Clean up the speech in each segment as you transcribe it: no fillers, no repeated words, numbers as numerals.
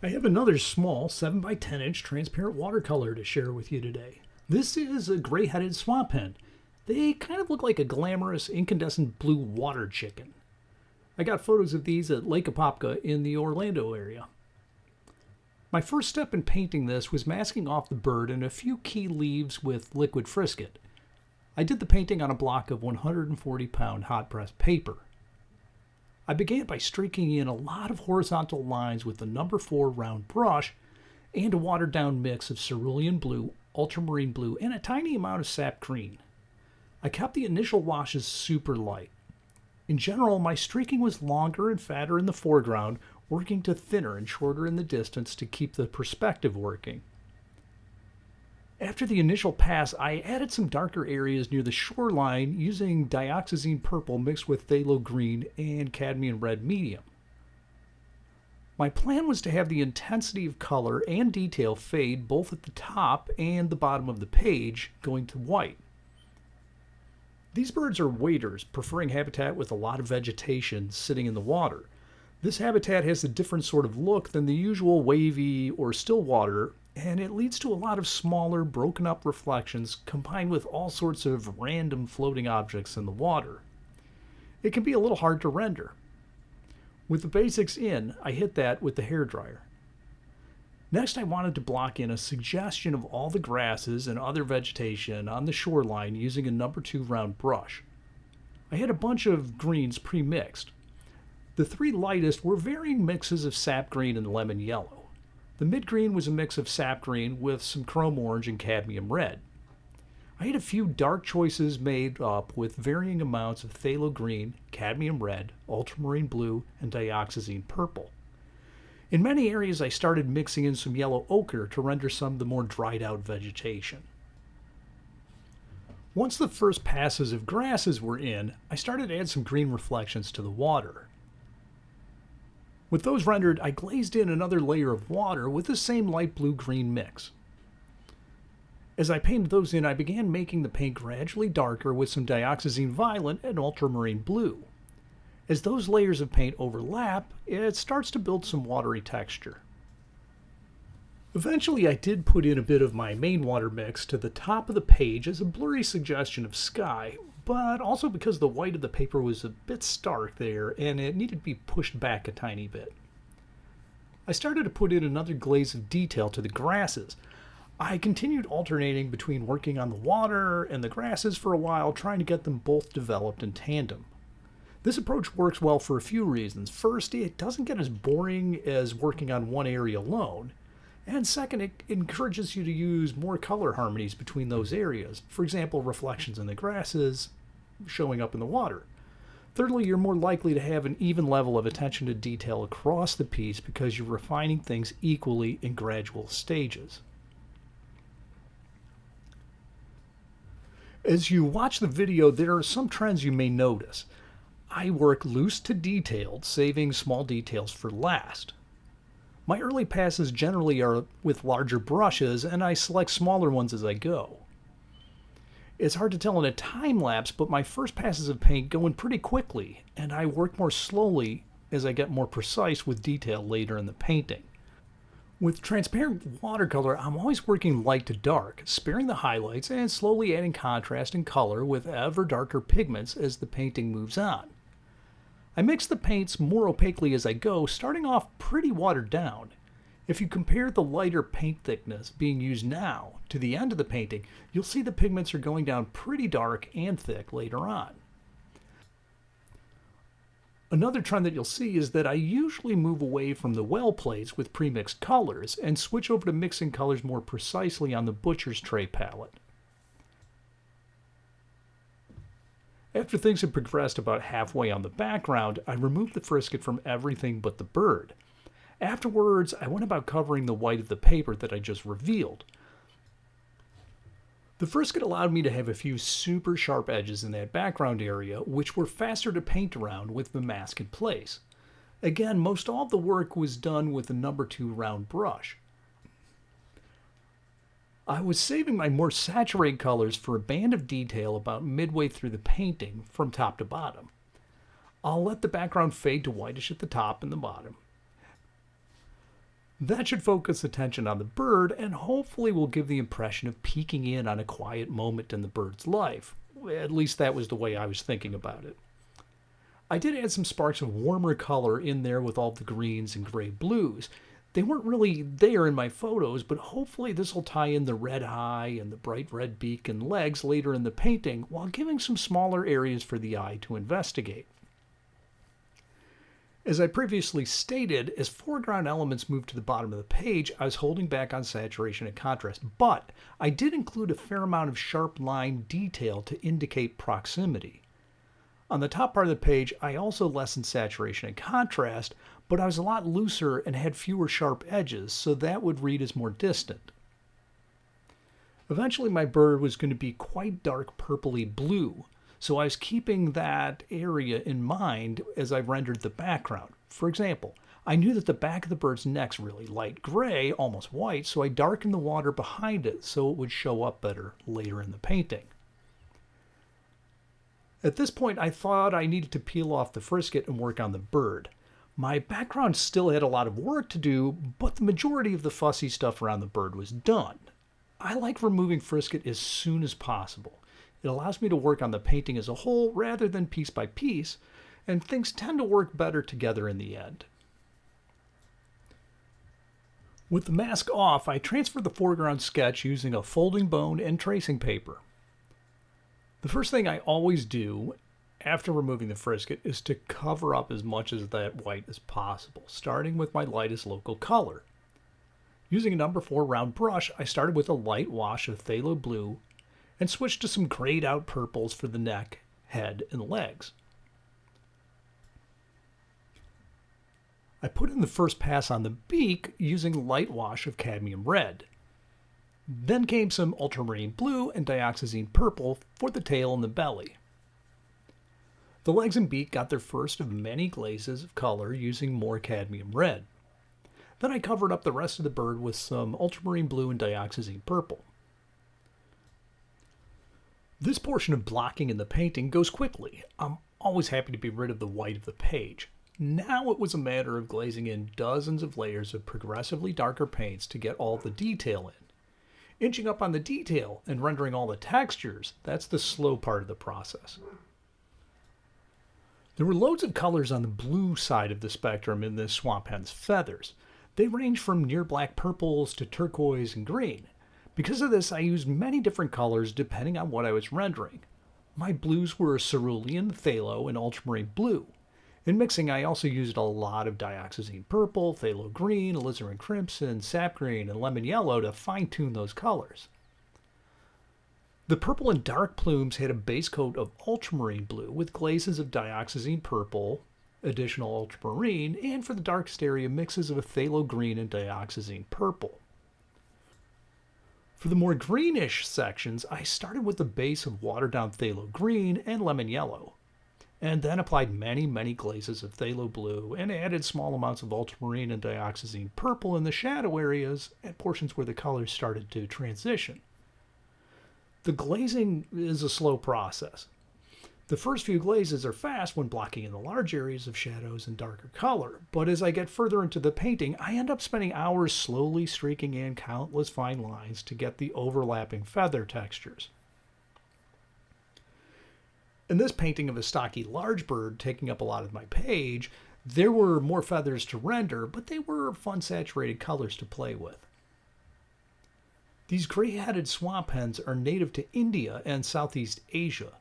I have another small 7 by 10 inch transparent watercolor to share with you today. This is a gray-headed Swamphen. They kind of look like a glamorous incandescent blue water chicken. I got photos of these at Lake Apopka in the Orlando area. My first step in painting this was masking off the bird and a few key leaves with liquid frisket. I did the painting on a block of 140-pound hot press paper. I began by streaking in a lot of horizontal lines with the number 4 round brush and a watered down mix of cerulean blue, ultramarine blue, and a tiny amount of sap green. I kept the initial washes super light. In general, my streaking was longer and fatter in the foreground, working to thinner and shorter in the distance to keep the perspective working. After the initial pass, I added some darker areas near the shoreline using dioxazine purple mixed with phthalo green and cadmium red medium. My plan was to have the intensity of color and detail fade both at the top and the bottom of the page, going to white. These birds are waders, preferring habitat with a lot of vegetation sitting in the water. This habitat has a different sort of look than the usual wavy or still water, and it leads to a lot of smaller, broken up reflections combined with all sorts of random floating objects in the water. It can be a little hard to render. With the basics in, I hit that with the hairdryer. Next, I wanted to block in a suggestion of all the grasses and other vegetation on the shoreline using a number 2 round brush. I had a bunch of greens pre-mixed. The 3 lightest were varying mixes of sap green and lemon yellow. The mid-green was a mix of sap green with some chrome orange and cadmium red. I had a few dark choices made up with varying amounts of phthalo green, cadmium red, ultramarine blue, and dioxazine purple. In many areas I started mixing in some yellow ochre to render some of the more dried out vegetation. Once the first passes of grasses were in, I started to add some green reflections to the water. With those rendered, I glazed in another layer of water with the same light blue-green mix. As I painted those in, I began making the paint gradually darker with some dioxazine violet and ultramarine blue. As those layers of paint overlap, it starts to build some watery texture. Eventually, I did put in a bit of my main water mix to the top of the page as a blurry suggestion of sky, but also because the white of the paper was a bit stark there and it needed to be pushed back a tiny bit. I started to put in another glaze of detail to the grasses. I continued alternating between working on the water and the grasses for a while, trying to get them both developed in tandem. This approach works well for a few reasons. First, it doesn't get as boring as working on one area alone. And second, it encourages you to use more color harmonies between those areas. For example, reflections in the grasses showing up in the water. Thirdly, you're more likely to have an even level of attention to detail across the piece because you're refining things equally in gradual stages. As you watch the video, there are some trends you may notice. I work loose to detailed, saving small details for last. My early passes generally are with larger brushes, and I select smaller ones as I go. It's hard to tell in a time lapse, but my first passes of paint go in pretty quickly, and I work more slowly as I get more precise with detail later in the painting. With transparent watercolor, I'm always working light to dark, sparing the highlights and slowly adding contrast and color with ever darker pigments as the painting moves on. I mix the paints more opaquely as I go, starting off pretty watered down. If you compare the lighter paint thickness being used now to the end of the painting, you'll see the pigments are going down pretty dark and thick later on. Another trend that you'll see is that I usually move away from the well plates with pre-mixed colors and switch over to mixing colors more precisely on the butcher's tray palette. After things had progressed about halfway on the background, I removed the frisket from everything but the bird. Afterwards, I went about covering the white of the paper that I just revealed. The frisket allowed me to have a few super sharp edges in that background area, which were faster to paint around with the mask in place. Again, most all of the work was done with the number 2 round brush. I was saving my more saturated colors for a band of detail about midway through the painting from top to bottom. I'll let the background fade to whitish at the top and the bottom. That should focus attention on the bird and hopefully will give the impression of peeking in on a quiet moment in the bird's life. At least that was the way I was thinking about it. I did add some sparks of warmer color in there with all the greens and gray blues. They weren't really there in my photos, but hopefully this will tie in the red eye and the bright red beak and legs later in the painting while giving some smaller areas for the eye to investigate. As I previously stated, as foreground elements moved to the bottom of the page, I was holding back on saturation and contrast, but I did include a fair amount of sharp line detail to indicate proximity. On the top part of the page, I also lessened saturation and contrast, but I was a lot looser and had fewer sharp edges, so that would read as more distant. Eventually my bird was going to be quite dark purpley blue, so I was keeping that area in mind as I rendered the background. For example, I knew that the back of the bird's neck's really light gray, almost white, so I darkened the water behind it so it would show up better later in the painting. At this point, I thought I needed to peel off the frisket and work on the bird. My background still had a lot of work to do, but the majority of the fussy stuff around the bird was done. I like removing frisket as soon as possible. It allows me to work on the painting as a whole rather than piece by piece, and things tend to work better together in the end. With the mask off, I transferred the foreground sketch using a folding bone and tracing paper. The first thing I always do after removing the frisket is to cover up as much of that white as possible, starting with my lightest local color. Using a number 4 round brush, I started with a light wash of phthalo blue and switched to some grayed out purples for the neck, head, and legs. I put in the first pass on the beak using light wash of cadmium red. Then came some ultramarine blue and dioxazine purple for the tail and the belly. The legs and beak got their first of many glazes of color using more cadmium red. Then I covered up the rest of the bird with some ultramarine blue and dioxazine purple. This portion of blocking in the painting goes quickly. I'm always happy to be rid of the white of the page. Now it was a matter of glazing in dozens of layers of progressively darker paints to get all the detail in. Inching up on the detail and rendering all the textures, that's the slow part of the process. There were loads of colors on the blue side of the spectrum in this Swamphen's feathers. They range from near black purples to turquoise and green. Because of this, I used many different colors depending on what I was rendering. My blues were cerulean, phthalo, and ultramarine blue. In mixing, I also used a lot of dioxazine purple, phthalo green, alizarin crimson, sap green, and lemon yellow to fine-tune those colors. The purple and dark plumes had a base coat of ultramarine blue with glazes of dioxazine purple, additional ultramarine, and for the darkest area, mixes of phthalo green and dioxazine purple. For the more greenish sections, I started with the base of watered-down phthalo green and lemon yellow, and then applied many glazes of phthalo blue and added small amounts of ultramarine and dioxazine purple in the shadow areas and portions where the colors started to transition. The glazing is a slow process. The first few glazes are fast when blocking in the large areas of shadows and darker color, but as I get further into the painting, I end up spending hours slowly streaking in countless fine lines to get the overlapping feather textures. In this painting of a stocky large bird taking up a lot of my page, there were more feathers to render, but they were fun saturated colors to play with. These gray-headed swamp hens are native to India and Southeast Asia.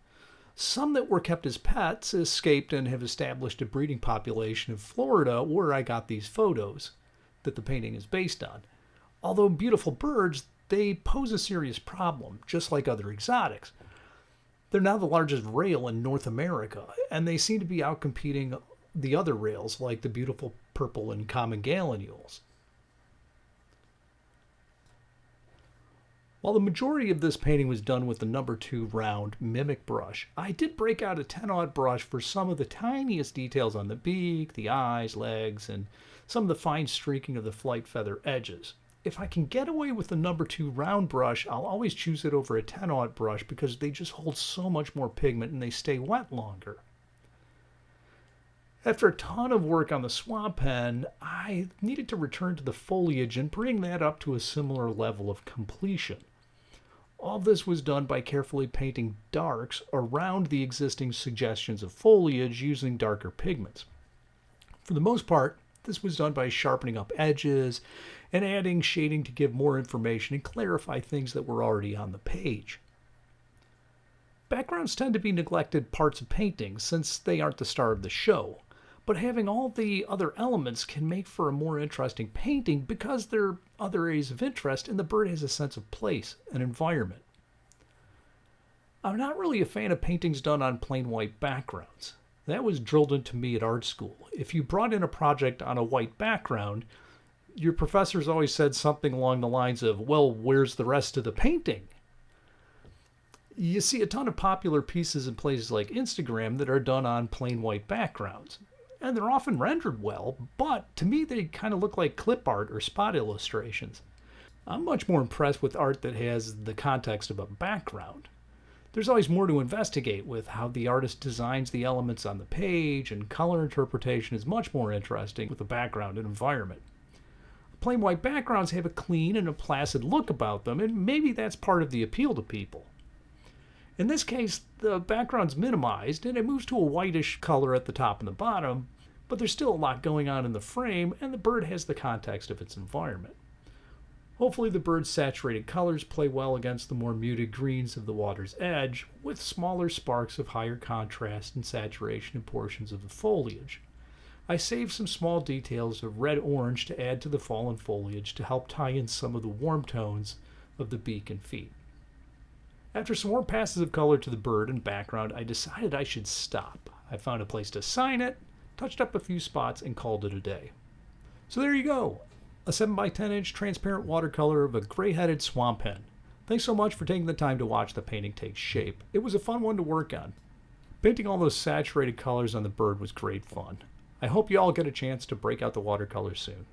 Some that were kept as pets escaped and have established a breeding population in Florida, where I got these photos that the painting is based on. Although beautiful birds, they pose a serious problem, just like other exotics. They're now the largest rail in North America, and they seem to be outcompeting the other rails like the beautiful purple and common gallinules. While the majority of this painting was done with the number 2 round mimic brush, I did break out a 10-aught brush for some of the tiniest details on the beak, the eyes, legs, and some of the fine streaking of the flight feather edges. If I can get away with the number 2 round brush, I'll always choose it over a 10-aught brush because they just hold so much more pigment and they stay wet longer. After a ton of work on the Swamphen, I needed to return to the foliage and bring that up to a similar level of completion. All this was done by carefully painting darks around the existing suggestions of foliage using darker pigments. For the most part, this was done by sharpening up edges and adding shading to give more information and clarify things that were already on the page. Backgrounds tend to be neglected parts of paintings since they aren't the star of the show, but having all the other elements can make for a more interesting painting because there are other areas of interest and the bird has a sense of place and environment. I'm not really a fan of paintings done on plain white backgrounds. That was drilled into me at art school. If you brought in a project on a white background, your professors always said something along the lines of, well, where's the rest of the painting? You see a ton of popular pieces in places like Instagram that are done on plain white backgrounds. And they're often rendered well, but to me they kind of look like clip art or spot illustrations. I'm much more impressed with art that has the context of a background. There's always more to investigate with how the artist designs the elements on the page, and color interpretation is much more interesting with the background and environment. Plain white backgrounds have a clean and a placid look about them, and maybe that's part of the appeal to people. In this case, the background's minimized and it moves to a whitish color at the top and the bottom, but there's still a lot going on in the frame and the bird has the context of its environment. Hopefully the bird's saturated colors play well against the more muted greens of the water's edge, with smaller sparks of higher contrast and saturation in portions of the foliage. I saved some small details of red-orange to add to the fallen foliage to help tie in some of the warm tones of the beak and feet. After some more passes of color to the bird and background, I decided I should stop. I found a place to sign it, touched up a few spots, and called it a day. So there you go, a 7x10" transparent watercolor of a gray-headed Swamphen. Thanks so much for taking the time to watch the painting take shape. It was a fun one to work on. Painting all those saturated colors on the bird was great fun. I hope you all get a chance to break out the watercolor soon.